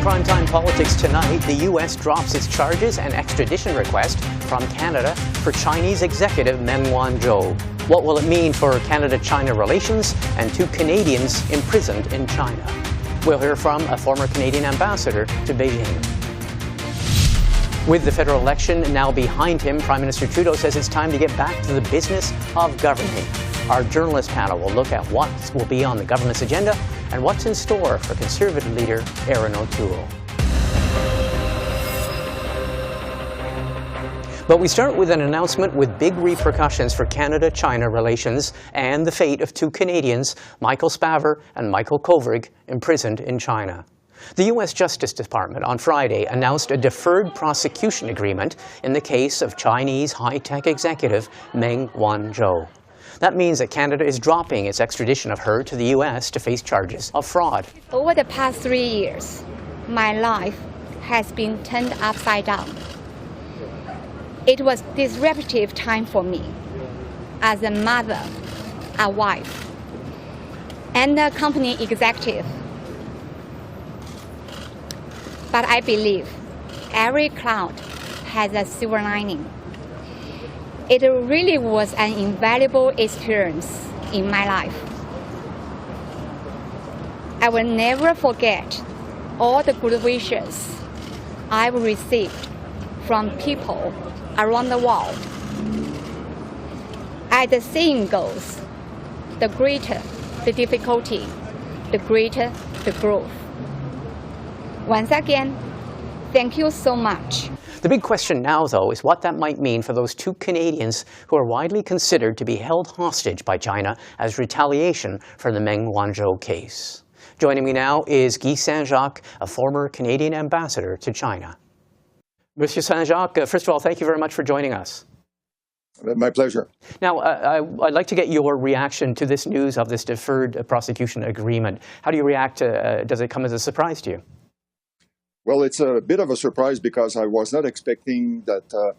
Primetime Politics tonight, the U.S. drops its charges and extradition request from Canada for Chinese executive Meng Wanzhou. What will it mean for Canada-China relations and two Canadians imprisoned in China? We'll hear from a former Canadian ambassador to Beijing. With the federal election now behind him, Prime Minister Trudeau says it's time to get back to the business of governing. Our journalist panel will look at what will be on the government's agenda and what's in store for Conservative leader Erin O'Toole. But we start with an announcement with big repercussions for Canada-China relations and the fate of two Canadians, Michael Spavor and Michael Kovrig, imprisoned in China. The U.S. Justice Department on Friday announced a deferred prosecution agreement in the case of Chinese high-tech executive Meng Wanzhou. That means that Canada is dropping its extradition of her to the U.S. to face charges of fraud. Over the past 3 years, my life has been turned upside down. It was a disruptive time for me as a mother, a wife, and a company executive. But I believe every cloud has a silver lining. It really was an invaluable experience in my life. I will never forget all the good wishes I've received from people around the world. As the saying goes, the greater the difficulty, the greater the growth. Once again, thank you so much. The big question now, though, is what that might mean for those two Canadians who are widely considered to be held hostage by China as retaliation for the Meng Wanzhou case. Joining me now is Guy Saint-Jacques, a former Canadian ambassador to China. Monsieur Saint-Jacques, first of all, thank you very much for joining us. My pleasure. Now, I'd like to get your reaction to this news of this deferred prosecution agreement. How do you react? Does it come as a surprise to you? Well, it's a bit of a surprise because I was not expecting that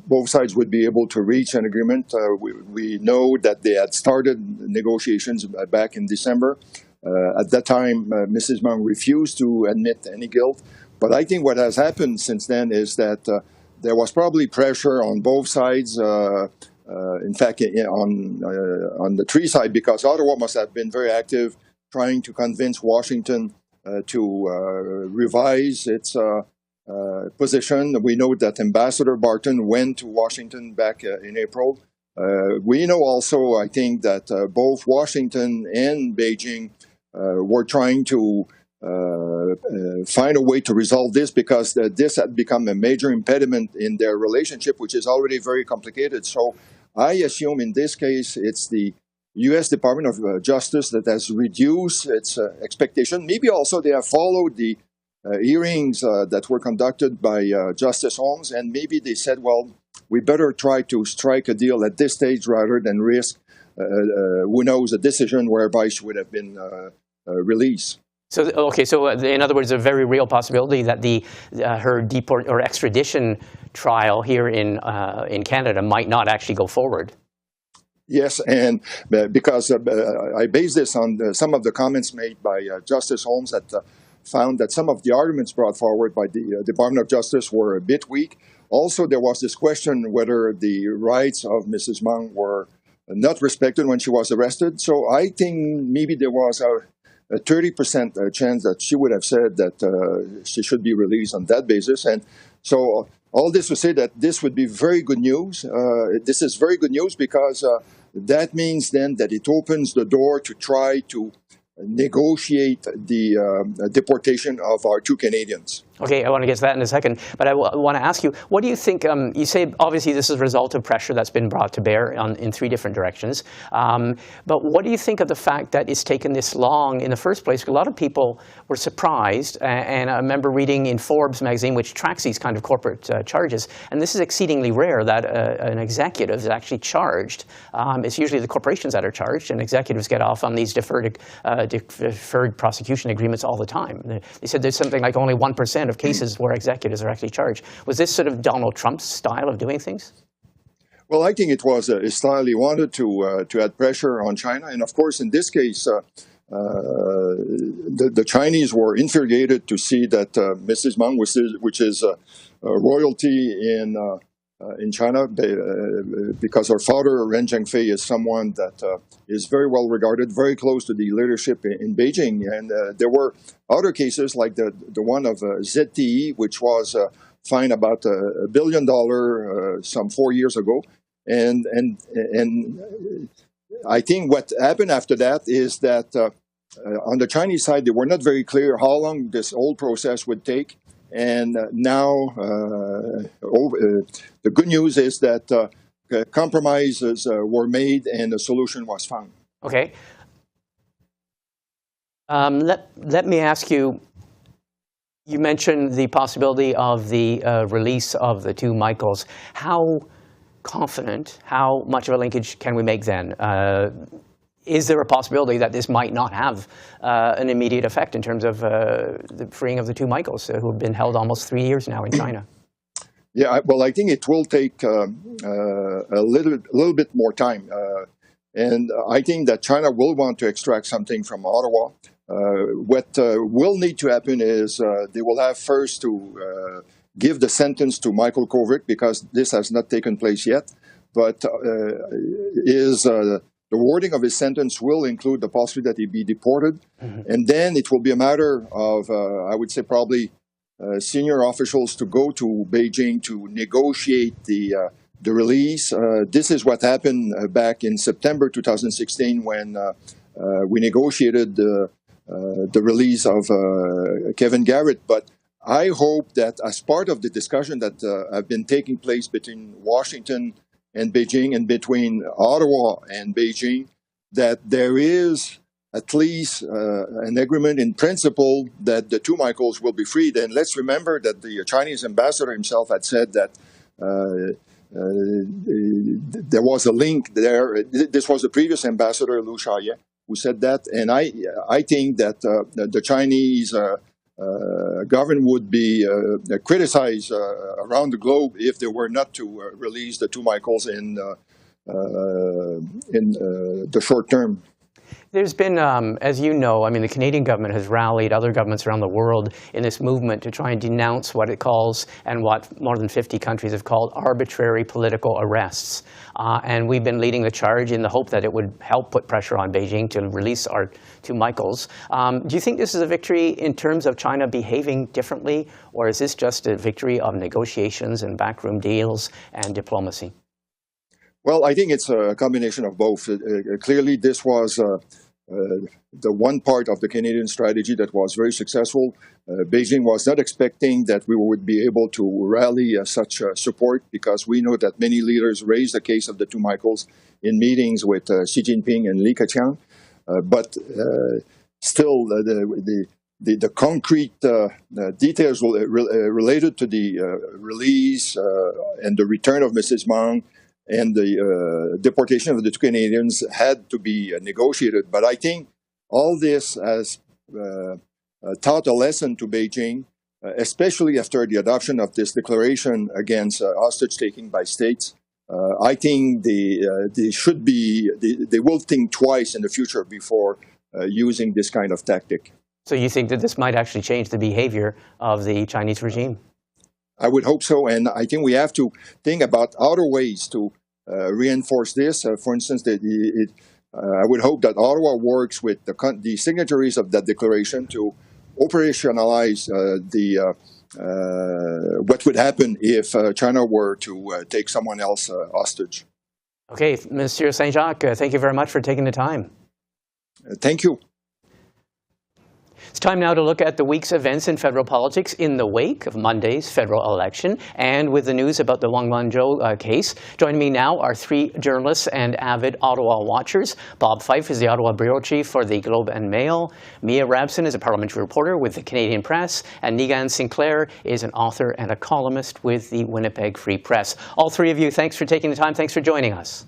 both sides would be able to reach an agreement. We know that they had started negotiations back in December. At that time, Mrs. Meng refused to admit any guilt. But I think what has happened since then is that there was probably pressure on both sides, in fact, on the three side, because Ottawa must have been very active trying to convince Washington to revise its position. We know that Ambassador Barton went to Washington back in April. We know also, I think, that both Washington and Beijing were trying to find a way to resolve this because this had become a major impediment in their relationship, which is already very complicated. So I assume in this case it's the U.S. Department of Justice that has reduced its expectation. Maybe also they have followed the hearings that were conducted by Justice Holmes, and maybe they said, well, we better try to strike a deal at this stage rather than risk, who knows, a decision whereby she would have been released. So, okay, so in other words, a very real possibility that her deport or extradition trial here in Canada might not actually go forward. Yes, and because I base this on some of the comments made by Justice Holmes that found that some of the arguments brought forward by the Department of Justice were a bit weak. Also, there was this question whether the rights of Mrs. Meng were not respected when she was arrested. So I think maybe there was a 30% chance that she would have said that she should be released on that basis. And so all this to say that this would be very good news. This is very good news because that means then that it opens the door to try to negotiate the deportation of our two Canadians. Okay, I want to get to that in a second, but I want to ask you, what do you think, you say obviously this is a result of pressure that's been brought to bear in three different directions, but what do you think of the fact that it's taken this long in the first place? A lot of people were surprised, and I remember reading in Forbes magazine, which tracks these kind of corporate charges, and this is exceedingly rare that an executive is actually charged. It's usually the corporations that are charged, and executives get off on these deferred prosecution agreements all the time. They said there's something like only 1% of cases where executives are actually charged. Was this sort of Donald Trump's style of doing things? Well, I think it was a style he wanted to add pressure on China. And of course, in this case, the Chinese were infuriated to see that Mrs. Meng, which is royalty in China, because her father, Ren Zhengfei, is someone that is very well regarded, very close to the leadership in Beijing. And there were other cases like the one of ZTE, which was fined about $1 billion some 4 years ago. And I think what happened after that is that on the Chinese side, they were not very clear how long this whole process would take. And now the good news is that compromises were made and a solution was found. Okay. Let me ask you, you mentioned the possibility of the release of the two Michaels. How confident, how much of a linkage can we make then? Is there a possibility that this might not have an immediate effect in terms of the freeing of the two Michaels who have been held almost 3 years now in China? Yeah, well, I think it will take a little bit more time. And I think that China will want to extract something from Ottawa. What will need to happen is they will have first to give the sentence to Michael Kovrig, because this has not taken place yet. But the wording of his sentence will include the possibility that he be deported. Mm-hmm. And then it will be a matter of, I would say, probably senior officials to go to Beijing to negotiate the release. This is what happened back in September 2016 when we negotiated the release of Kevin Garrett. But I hope that as part of the discussion that have been taking place between Washington and Beijing and between Ottawa and Beijing, that there is at least an agreement in principle that the two Michaels will be freed. And let's remember that the Chinese ambassador himself had said that there was a link there. This was the previous ambassador, Liu Xiaoye, who said that. And I think that the Chinese government would be criticized around the globe if they were not to release the two Michaels in the short term. There's been, as you know, I mean, the Canadian government has rallied other governments around the world in this movement to try and denounce what it calls, and what more than 50 countries have called, arbitrary political arrests. And we've been leading the charge in the hope that it would help put pressure on Beijing to release our two Michaels. Do you think this is a victory in terms of China behaving differently, or is this just a victory of negotiations and backroom deals and diplomacy? Well, I think it's a combination of both. Clearly, this was the one part of the Canadian strategy that was very successful. Beijing was not expecting that we would be able to rally such support, because we know that many leaders raised the case of the two Michaels in meetings with Xi Jinping and Li Keqiang. But still, the concrete details related to the release and the return of Mrs. Meng and the deportation of the two Canadians had to be negotiated. But I think all this has taught a lesson to Beijing, especially after the adoption of this declaration against hostage-taking by states. I think they will think twice in the future before using this kind of tactic. So you think that this might actually change the behavior of the Chinese regime? I would hope so, and I think we have to think about other ways to reinforce this. For instance, I would hope that Ottawa works with the signatories of that declaration to operationalize what would happen if China were to take someone else hostage. Okay, Monsieur Saint-Jacques, thank you very much for taking the time. Thank you. It's time now to look at the week's events in federal politics in the wake of Monday's federal election, and with the news about the Meng Wanzhou case. Joining me now are three journalists and avid Ottawa watchers. Bob Fife is the Ottawa bureau chief for the Globe and Mail. Mia Rabson is a parliamentary reporter with the Canadian Press. And Niigaan Sinclair is an author and a columnist with the Winnipeg Free Press. All three of you, thanks for taking the time. Thanks for joining us.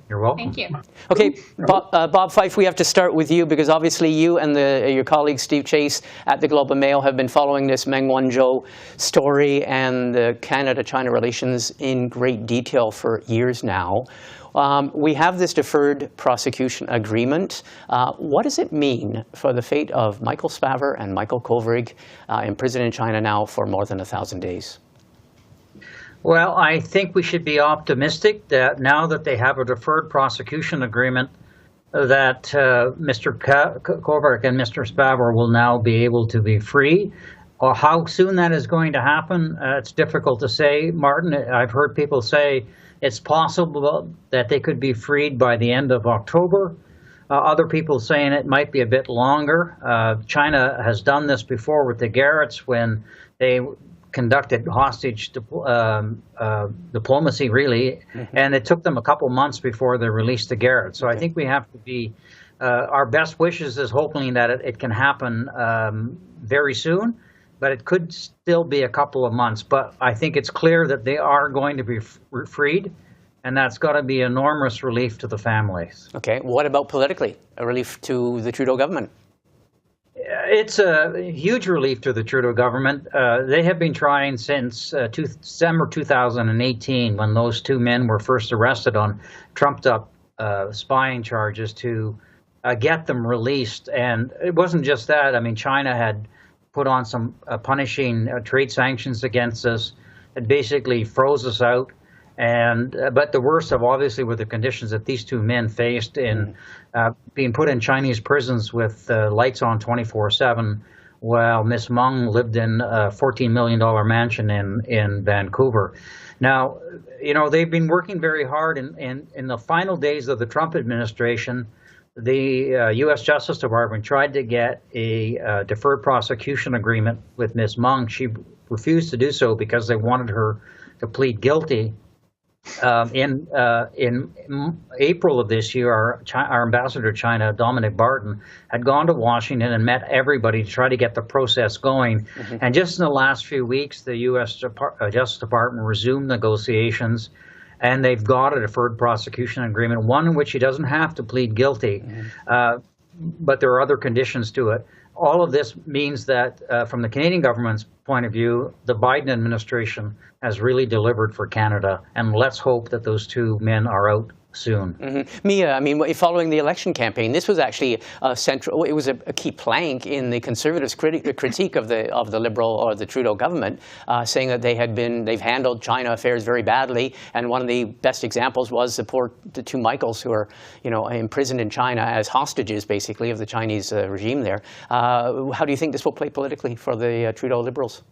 You're welcome. Thank you. Okay, Bob Fife, we have to start with you, because obviously you and your colleague Steve Chase at the Globe and Mail have been following this Meng Wanzhou story and the Canada-China relations in great detail for years now. We have this deferred prosecution agreement. What does it mean for the fate of Michael Spavor and Michael Kovrig in prison in China now for more than 1,000 days? Well, I think we should be optimistic that now that they have a deferred prosecution agreement, that Mr. Kovrig and Mr. Spavor will now be able to be free. Or how soon that is going to happen, it's difficult to say, Martin. I've heard people say it's possible that they could be freed by the end of October. Other people saying it might be a bit longer. China has done this before with the Garretts when they conducted hostage diplomacy, really, and it took them a couple months before they released the Garretts. So I think we have to be, our best wishes is hoping that it can happen very soon, but it could still be a couple of months. But I think it's clear that they are going to be freed, and that's got to be enormous relief to the families. Okay, what about politically? A relief to the Trudeau government? It's a huge relief to the Trudeau government. They have been trying since December 2018, when those two men were first arrested on trumped-up spying charges, to get them released. And it wasn't just that. I mean, China had put on some punishing trade sanctions against us. It basically froze us out. And but the worst of obviously were the conditions that these two men faced in being put in Chinese prisons with lights on 24/7, while Miss Meng lived in a $14 million mansion in Vancouver. Now, you know, they've been working very hard in the final days of the Trump administration. The U.S. Justice Department tried to get a deferred prosecution agreement with Miss Meng. She refused to do so because they wanted her to plead guilty. In April of this year, our ambassador to China, Dominic Barton, had gone to Washington and met everybody to try to get the process going. And just in the last few weeks, the U.S. Justice Department resumed negotiations, and they've got a deferred prosecution agreement, one in which he doesn't have to plead guilty, but there are other conditions to it. All of this means that, from the Canadian government's point of view, the Biden administration has really delivered for Canada, and let's hope that those two men are out soon. Mia, I mean, following the election campaign, this was actually a central. It was a key plank in the Conservatives' critique of the Liberal or the Trudeau government, saying that they've handled China affairs very badly, and one of the best examples was the two Michaels who are, you know, imprisoned in China as hostages, basically, of the Chinese regime there. How do you think this will play politically for the Trudeau Liberals?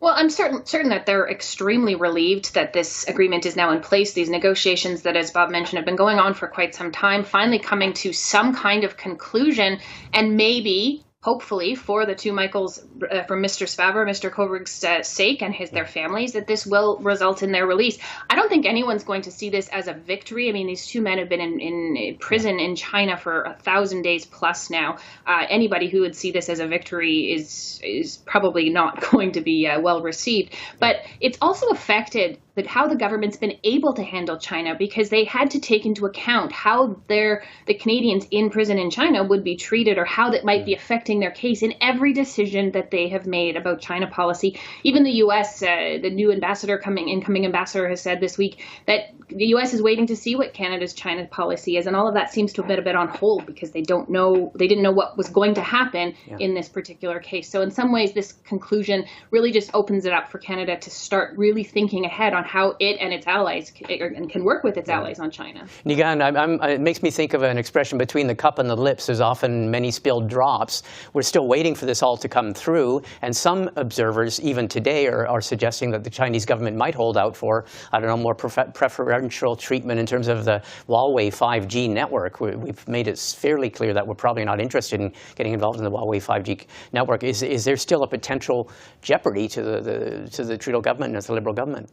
Well, I'm certain that they're extremely relieved that this agreement is now in place. These negotiations that, as Bob mentioned, have been going on for quite some time, finally coming to some kind of conclusion, and maybe, hopefully, for the two Michaels, for Mr. Spavor, Mr. Kovrig's sake and their families, that this will result in their release. I don't think anyone's going to see this as a victory. I mean, these two men have been in prison in China for 1,000 days plus now. Anybody who would see this as a victory is probably not going to be well received. But it's also affected how the government's been able to handle China, because they had to take into account how the Canadians in prison in China would be treated, or how that might be affecting their case in every decision that they have made about China policy. Even the U.S., the new incoming ambassador, has said this week that the U.S. is waiting to see what Canada's China policy is, and all of that seems to have been a bit on hold because they didn't know what was going to happen in this particular case. So in some ways, this conclusion really just opens it up for Canada to start really thinking ahead on how it and its allies can work with its allies on China. Niigaan, it makes me think of an expression, between the cup and the lips, there's often many spilled drops. We're still waiting for this all to come through, and some observers, even today, are suggesting that the Chinese government might hold out for, I don't know, more preferential treatment in terms of the Huawei 5G network. We've made it fairly clear that we're probably not interested in getting involved in the Huawei 5G network. Is there still a potential jeopardy to the Trudeau government and the Liberal government?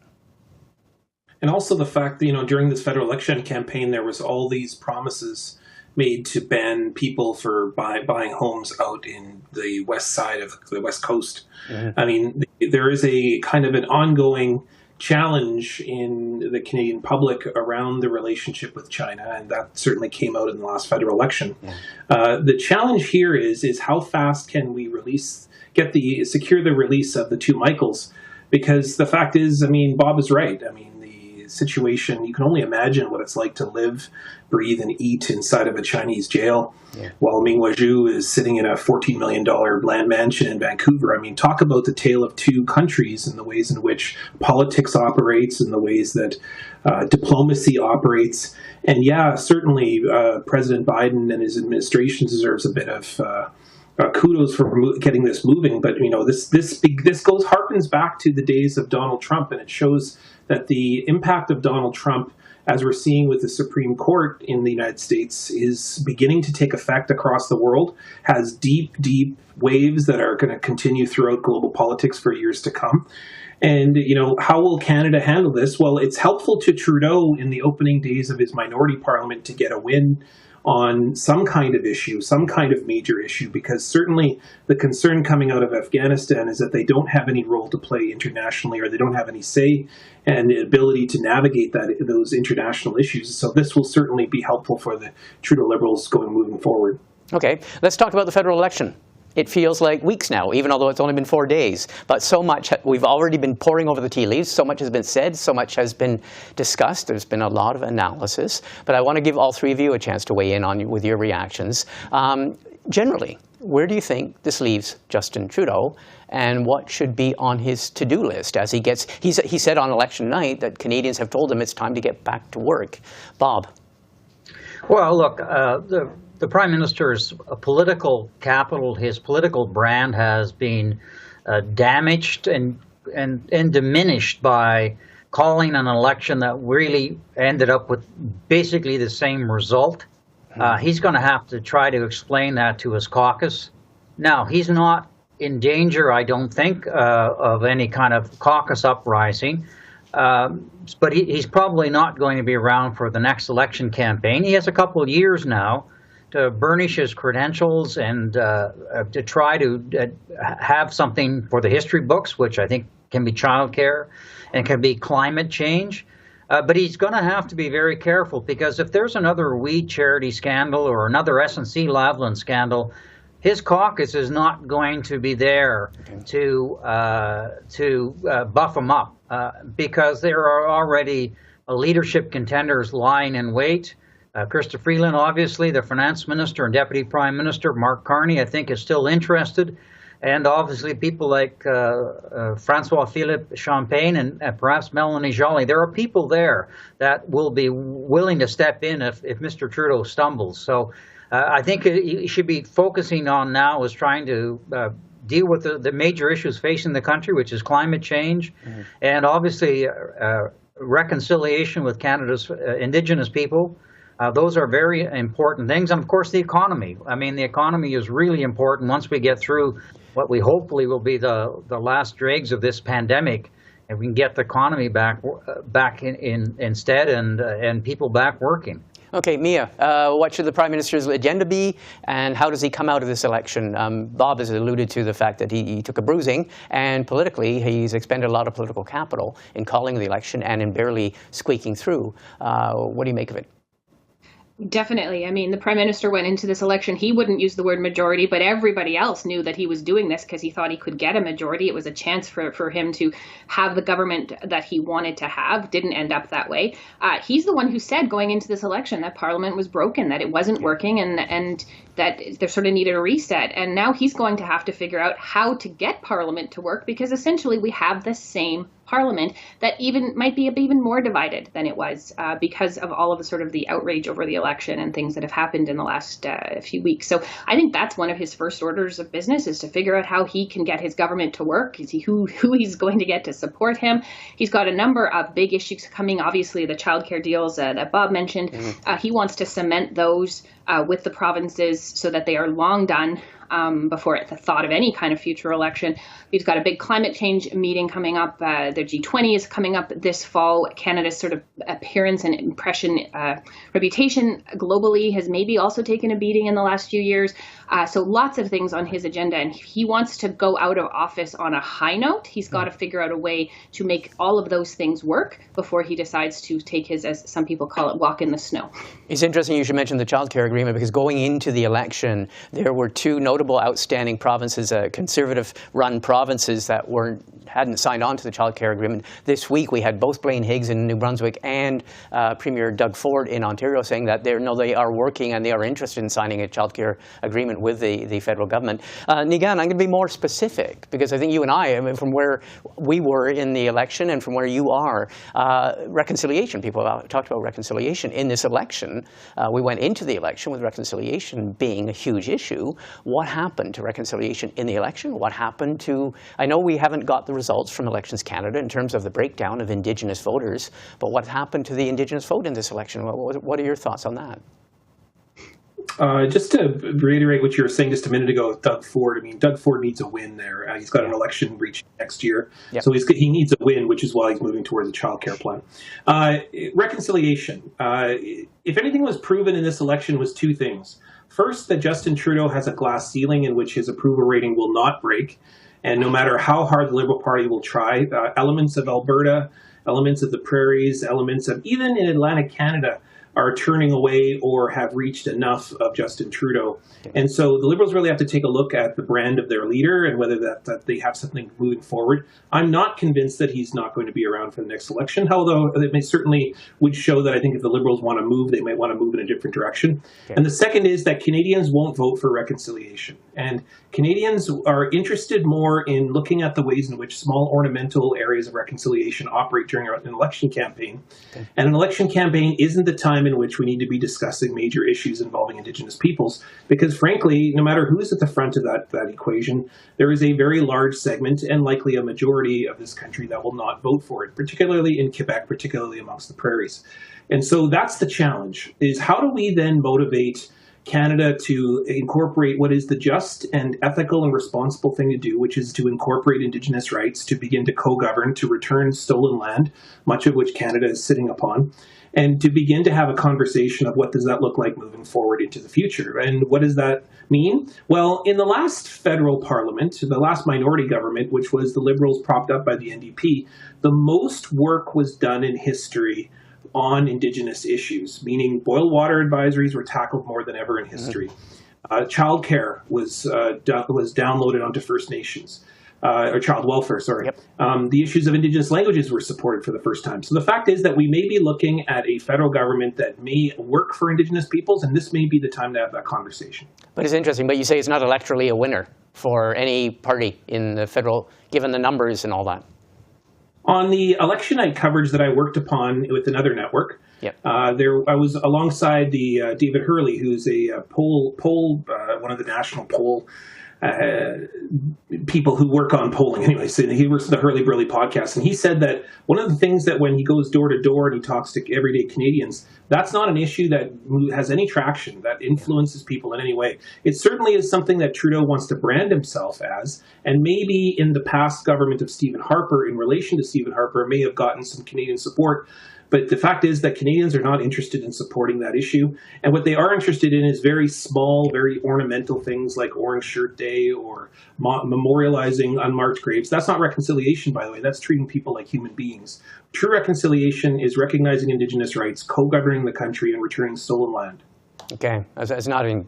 And also the fact that, you know, during this federal election campaign, there was all these promises made to ban people for buying homes out in the west side of the West Coast. I mean, there is a kind of an ongoing challenge in the Canadian public around the relationship with China, and that certainly came out in the last federal election. The challenge here is how fast can we secure the release of the two Michaels? Because the fact is, I mean, Bob is right. I mean, situation. You can only imagine what it's like to live, breathe, and eat inside of a Chinese jail, while Meng Wanzhou is sitting in a $14 million land mansion in Vancouver. I mean, talk about the tale of two countries and the ways in which politics operates and the ways that diplomacy operates. And yeah, certainly President Biden and his administration deserves a bit of kudos for getting this moving. But this harkens back to the days of Donald Trump, and it shows that the impact of Donald Trump, as we're seeing with the Supreme Court in the United States, is beginning to take effect across the world, has deep, deep waves that are going to continue throughout global politics for years to come. And, how will Canada handle this? Well, it's helpful to Trudeau in the opening days of his minority parliament to get a win on some kind of issue, some kind of major issue, because certainly the concern coming out of Afghanistan is that they don't have any role to play internationally, or they don't have any say and the ability to navigate those international issues. So this will certainly be helpful for the Trudeau Liberals moving forward. Okay, let's talk about the federal election. It feels like weeks now, even although it's only been 4 days. But so much, we've already been poring over the tea leaves. So much has been said. So much has been discussed. There's been a lot of analysis. But I want to give all three of you a chance to weigh in with your reactions. Generally, where do you think this leaves Justin Trudeau? And what should be on his to-do list as he said on election night that Canadians have told him it's time to get back to work. Bob? Well, look, the Prime Minister's political capital, his political brand, has been damaged and diminished by calling an election that really ended up with basically the same result. He's going to have to try to explain that to his caucus. Now, he's not in danger, I don't think, of any kind of caucus uprising. But he's probably not going to be around for the next election campaign. He has a couple of years now to burnish his credentials and to try to have something for the history books, which I think can be childcare and can be climate change. But he's going to have to be very careful, because if there's another weed charity scandal or another SNC Lavalin scandal, his caucus is not going to be there to buff him up, because there are already leadership contenders lying in wait. Chrystia Freeland, obviously, the finance minister and deputy prime minister. Mark Carney, I think, is still interested. And obviously people like Francois-Philippe Champagne and perhaps Melanie Joly. There are people there that will be willing to step in if Mr. Trudeau stumbles. So I think he should be focusing on now is trying to deal with the major issues facing the country, which is climate change and obviously reconciliation with Canada's Indigenous people. Those are very important things. And, of course, the economy. I mean, the economy is really important once we get through what we hopefully will be the last dregs of this pandemic, and we can get the economy back in instead and people back working. Okay, Mia, what should the Prime Minister's agenda be, and how does he come out of this election? Bob has alluded to the fact that he took a bruising, and politically he's expended a lot of political capital in calling the election and in barely squeaking through. What do you make of it? Definitely. I mean, the Prime Minister went into this election. He wouldn't use the word majority, but everybody else knew that he was doing this because he thought he could get a majority. It was a chance for him to have the government that he wanted to have. Didn't end up that way. He's the one who said going into this election that Parliament was broken, that it wasn't working, and that there sort of needed a reset. And now he's going to have to figure out how to get Parliament to work, because essentially we have the same Parliament that might be even more divided than it was because of all of the sort of the outrage over the election and things that have happened in the last few weeks. So I think that's one of his first orders of business, is to figure out how he can get his government to work. Is he who he's going to get to support him? He's got a number of big issues coming. Obviously, the childcare deals that Bob mentioned. He wants to cement those with the provinces so that they are long done before the thought of any kind of future election. We've got a big climate change meeting coming up. The G20 is coming up this fall. Canada's sort of appearance and reputation globally has maybe also taken a beating in the last few years. So lots of things on his agenda, and he wants to go out of office on a high note. He's got to figure out a way to make all of those things work before he decides to take his, as some people call it, walk in the snow. It's interesting you should mention the childcare agreement, because going into the election, there were two notable notable outstanding provinces, conservative-run provinces that hadn't signed on to the child care agreement. This week we had both Blaine Higgs in New Brunswick and Premier Doug Ford in Ontario saying that they are working and they are interested in signing a child care agreement with the federal government. Niigaan, I'm going to be more specific because I think you and I mean, from where we were in the election and from where you are, reconciliation, people talked about reconciliation in this election. We went into the election with reconciliation being a huge issue. What happened to reconciliation in the election? What happened to, I know we haven't got the results from Elections Canada in terms of the breakdown of Indigenous voters, but what happened to the Indigenous vote in this election? What are your thoughts on that? Just to reiterate what you were saying just a minute ago with Doug Ford, I mean, Doug Ford needs a win there. He's got an election reach next year, so he needs a win, which is why he's moving towards a child care plan. Reconciliation. If anything was proven in this election was two things. First, that Justin Trudeau has a glass ceiling in which his approval rating will not break. And no matter how hard the Liberal Party will try, elements of Alberta, elements of the prairies, elements of even in Atlantic Canada are turning away or have reached enough of Justin Trudeau. And so the Liberals really have to take a look at the brand of their leader and whether that they have something moving forward. I'm not convinced that he's not going to be around for the next election, although it may certainly would show that I think if the Liberals want to move, they might want to move in a different direction. Okay. And the second is that Canadians won't vote for reconciliation. And Canadians are interested more in looking at the ways in which small ornamental areas of reconciliation operate during an election campaign. Okay. And an election campaign isn't the time in which we need to be discussing major issues involving Indigenous peoples, because frankly, no matter who's at the front of that equation, there is a very large segment and likely a majority of this country that will not vote for it, particularly in Quebec, particularly amongst the prairies. And so that's the challenge, is how do we then motivate Canada to incorporate what is the just and ethical and responsible thing to do, which is to incorporate Indigenous rights, to begin to co-govern, to return stolen land, much of which Canada is sitting upon, and to begin to have a conversation of what does that look like moving forward into the future. And what does that mean? Well, in the last federal parliament, the last minority government, which was the Liberals propped up by the NDP, the most work was done in history on Indigenous issues, meaning boil water advisories were tackled more than ever in history. Childcare was downloaded onto First Nations. Or child welfare, sorry. Yep. The issues of Indigenous languages were supported for the first time. So the fact is that we may be looking at a federal government that may work for Indigenous peoples, and this may be the time to have that conversation. But it's interesting, but you say it's not electorally a winner for any party in the federal, given the numbers and all that. On the election night coverage that I worked upon with another network, I was alongside the David Hurley, who's a one of the national poll people who work on polling. Anyway, so he works at the Hurley Burley podcast, and he said that one of the things that when he goes door to door and he talks to everyday Canadians, that's not an issue that has any traction, that influences people in any way. It certainly is something that Trudeau wants to brand himself as, and maybe in the past government of Stephen Harper, in relation to Stephen Harper, may have gotten some Canadian support. But the fact is that Canadians are not interested in supporting that issue. And what they are interested in is very small, very ornamental things like Orange Shirt Day or memorializing unmarked graves. That's not reconciliation, by the way. That's treating people like human beings. True reconciliation is recognizing Indigenous rights, co-governing the country, and returning stolen land. Okay. That's not a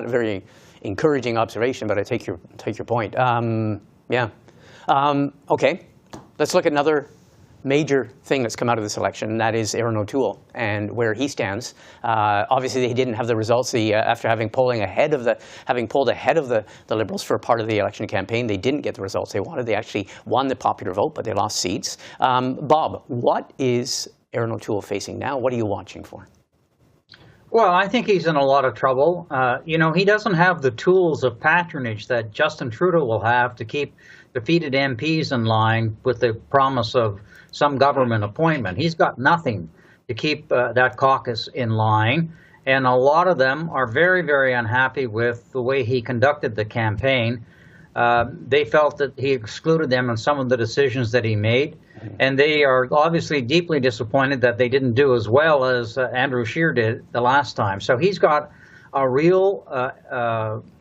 very encouraging observation, but I take your point. Okay. Let's look at another major thing that's come out of this election, and that is Aaron O'Toole and where he stands. Obviously, he didn't have the results. After having pulled ahead of the Liberals for a part of the election campaign, they didn't get the results they wanted. They actually won the popular vote, but they lost seats. Bob, what is Aaron O'Toole facing now? What are you watching for? Well, I think he's in a lot of trouble. He doesn't have the tools of patronage that Justin Trudeau will have to keep defeated MPs in line with the promise of some government appointment. He's got nothing to keep that caucus in line, and a lot of them are very, very unhappy with the way he conducted the campaign. They felt that he excluded them in some of the decisions that he made, and they are obviously deeply disappointed that they didn't do as well as Andrew Scheer did the last time. So he's got a real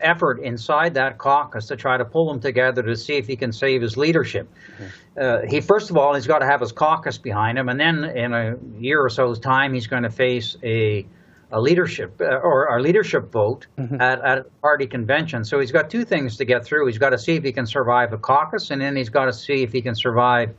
effort inside that caucus to try to pull them together to see if he can save his leadership. First of all, he's got to have his caucus behind him, and then in a year or so's time, he's going to face a leadership or a leadership vote at a party convention. So he's got two things to get through. He's got to see if he can survive a caucus, and then he's got to see if he can survive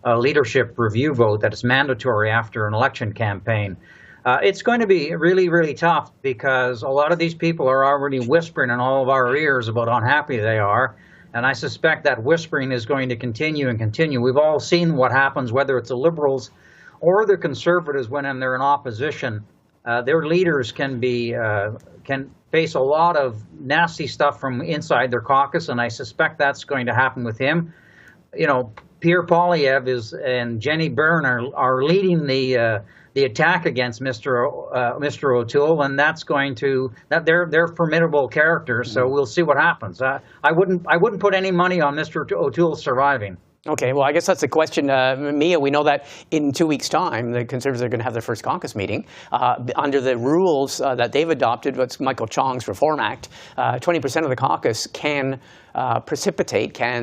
a leadership review vote that is mandatory after an election campaign. It's going to be really, really tough because a lot of these people are already whispering in all of our ears about how unhappy they are. And I suspect that whispering is going to continue and continue. We've all seen what happens, whether it's the Liberals or the Conservatives when they're in opposition. Their leaders can face a lot of nasty stuff from inside their caucus, and I suspect that's going to happen with him. You know, Pierre Poilievre and Jenny Byrne are leading the attack against Mr. O'Toole, and they're formidable characters. So we'll see what happens. I wouldn't put any money on Mr. O'Toole surviving. Okay, well, I guess that's the question. Mia, we know that in 2 weeks' time, the Conservatives are going to have their first caucus meeting. Under the rules that they've adopted, what's Michael Chong's Reform Act, 20% of the caucus can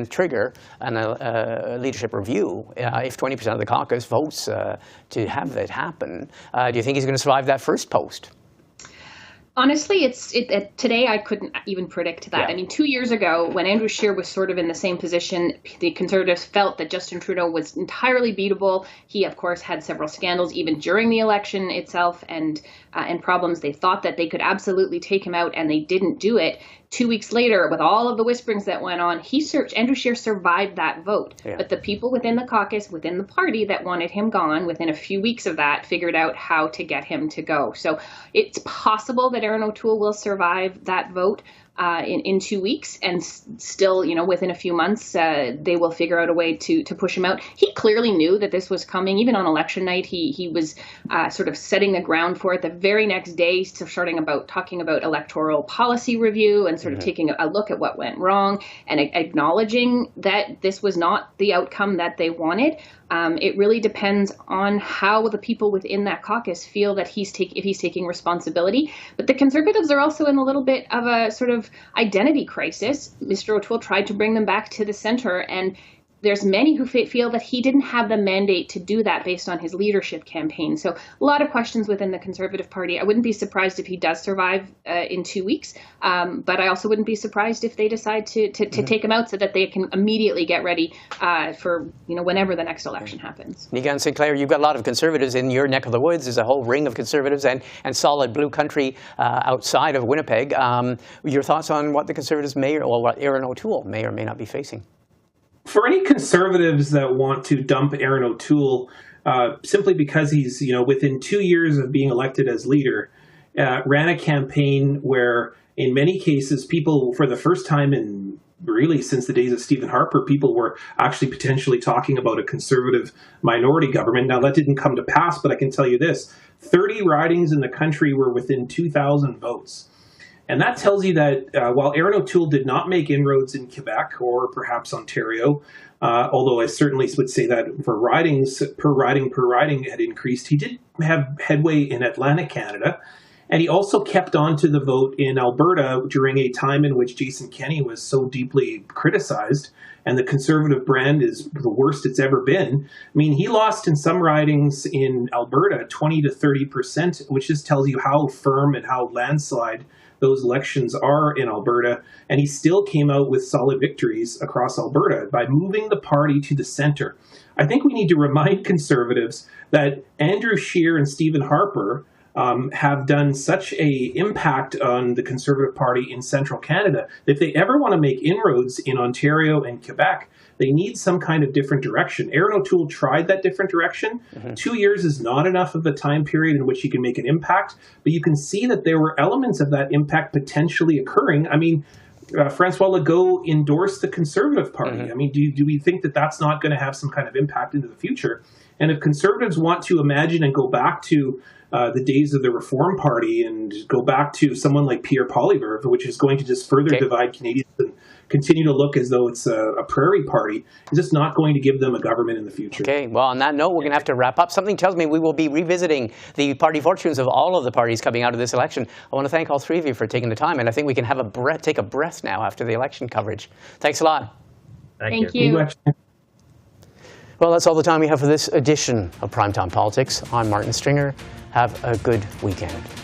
trigger a leadership review if 20% of the caucus votes to have it happen. Do you think he's going to survive that first post? Honestly, today I couldn't even predict that. Yeah. I mean, 2 years ago, when Andrew Scheer was sort of in the same position, the Conservatives felt that Justin Trudeau was entirely beatable. He, of course, had several scandals even during the election itself and problems. They thought that they could absolutely take him out, and they didn't do it. 2 weeks later, with all of the whisperings that went on, Andrew Scheer survived that vote. Yeah. But the people within the caucus, within the party that wanted him gone, within a few weeks of that, figured out how to get him to go. So it's possible that Erin O'Toole will survive that vote in 2 weeks, and still, within a few months, they will figure out a way to push him out. He clearly knew that this was coming. Even on election night, he was sort of setting the ground for it. The very next day, talking about electoral policy review and sort of taking a look at what went wrong and acknowledging that this was not the outcome that they wanted. It really depends on how the people within that caucus feel that if he's taking responsibility. But the Conservatives are also in a little bit of a sort of identity crisis. Mr. O'Toole tried to bring them back to the center, and there's many who feel that he didn't have the mandate to do that based on his leadership campaign. So a lot of questions within the Conservative Party. I wouldn't be surprised if he does survive in 2 weeks, but I also wouldn't be surprised if they decide to take him out so that they can immediately get ready for whenever the next election happens. Niigaan Sinclair, you've got a lot of Conservatives in your neck of the woods. There's a whole ring of Conservatives and solid blue country outside of Winnipeg. Your thoughts on what the Conservatives what Erin O'Toole may or may not be facing? For any Conservatives that want to dump Erin O'Toole simply because he's, within 2 years of being elected as leader, ran a campaign where in many cases people, for the first time in really since the days of Stephen Harper, people were actually potentially talking about a Conservative minority government. Now, that didn't come to pass, but I can tell you this, 30 ridings in the country were within 2,000 votes. And that tells you that while Erin O'Toole did not make inroads in Quebec or perhaps Ontario, although I certainly would say that for ridings, per riding had increased, he did have headway in Atlantic Canada. And he also kept on to the vote in Alberta during a time in which Jason Kenney was so deeply criticized, and the Conservative brand is the worst it's ever been. I mean, he lost in some ridings in Alberta 20 to 30%, which just tells you how firm and how landslide those elections are in Alberta, and he still came out with solid victories across Alberta by moving the party to the center. I think we need to remind Conservatives that Andrew Scheer and Stephen Harper have done such a impact on the Conservative Party in central Canada that if they ever want to make inroads in Ontario and Quebec, they need some kind of different direction. Erin O'Toole tried that different direction. 2 years is not enough of a time period in which he can make an impact, but you can see that there were elements of that impact potentially occurring. I mean, Francois Legault endorsed the Conservative Party. I mean, do we think that that's not going to have some kind of impact into the future? And if Conservatives want to imagine and go back to the days of the Reform Party and go back to someone like Pierre Poilievre, which is going to just further divide Canadians and continue to look as though it's a prairie party, is just not going to give them a government in the future. Okay, well, on that note, we're going to have to wrap up. Something tells me we will be revisiting the party fortunes of all of the parties coming out of this election. I want to thank all three of you for taking the time, and I think we can have take a breath now after the election coverage. Thanks a lot. Thank you. Well, that's all the time we have for this edition of Primetime Politics. I'm Martin Stringer. Have a good weekend.